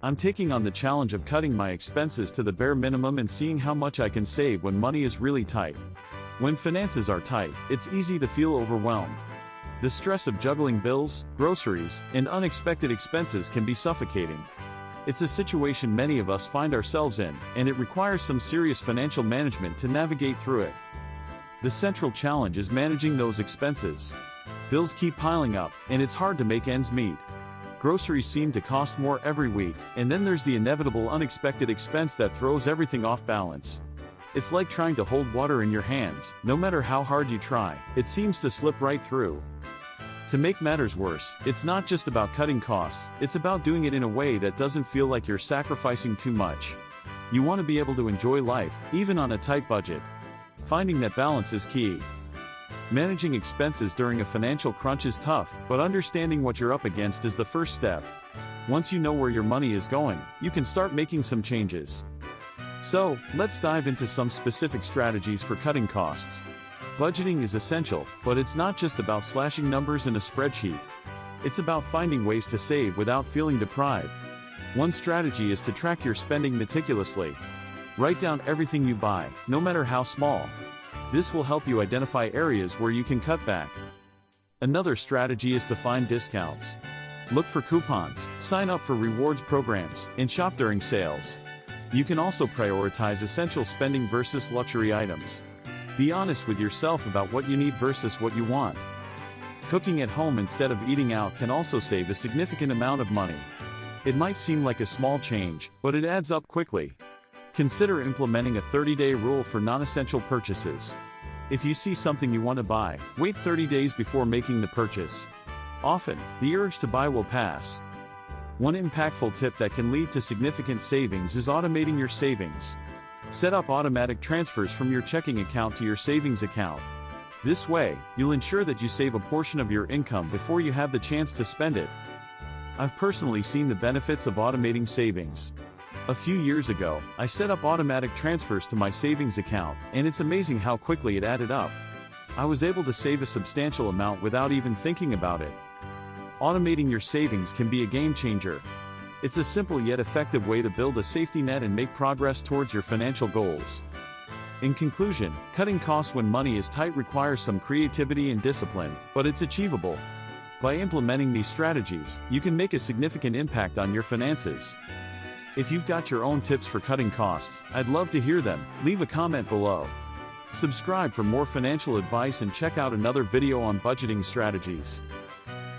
I'm taking on the challenge of cutting my expenses to the bare minimum and seeing how much I can save when money is really tight. When finances are tight, it's easy to feel overwhelmed. The stress of juggling bills, groceries, and unexpected expenses can be suffocating. It's a situation many of us find ourselves in, and it requires some serious financial management to navigate through it. The central challenge is managing those expenses. Bills keep piling up, and it's hard to make ends meet. Groceries seem to cost more every week, and then there's the inevitable unexpected expense that throws everything off balance. It's like trying to hold water in your hands. No matter how hard you try, it seems to slip right through. To make matters worse, it's not just about cutting costs, it's about doing it in a way that doesn't feel like you're sacrificing too much. You want to be able to enjoy life, even on a tight budget. Finding that balance is key. Managing expenses during a financial crunch is tough, but understanding what you're up against is the first step. Once you know where your money is going, you can start making some changes. So, let's dive into some specific strategies for cutting costs. Budgeting is essential, but it's not just about slashing numbers in a spreadsheet. It's about finding ways to save without feeling deprived. One strategy is to track your spending meticulously. Write down everything you buy, no matter how small. This will help you identify areas where you can cut back. Another strategy is to find discounts. Look for coupons, sign up for rewards programs, and shop during sales. You can also prioritize essential spending versus luxury items. Be honest with yourself about what you need versus what you want. Cooking at home instead of eating out can also save a significant amount of money. It might seem like a small change, but it adds up quickly. Consider implementing a 30-day rule for non-essential purchases. If you see something you want to buy, wait 30 days before making the purchase. Often, the urge to buy will pass. One impactful tip that can lead to significant savings is automating your savings. Set up automatic transfers from your checking account to your savings account. This way, you'll ensure that you save a portion of your income before you have the chance to spend it. I've personally seen the benefits of automating savings. A few years ago, I set up automatic transfers to my savings account, and it's amazing how quickly it added up. I was able to save a substantial amount without even thinking about it. Automating your savings can be a game changer. It's a simple yet effective way to build a safety net and make progress towards your financial goals. In conclusion, cutting costs when money is tight requires some creativity and discipline, but it's achievable. By implementing these strategies, you can make a significant impact on your finances. If you've got your own tips for cutting costs, I'd love to hear them. Leave a comment below. Subscribe for more financial advice and check out another video on budgeting strategies.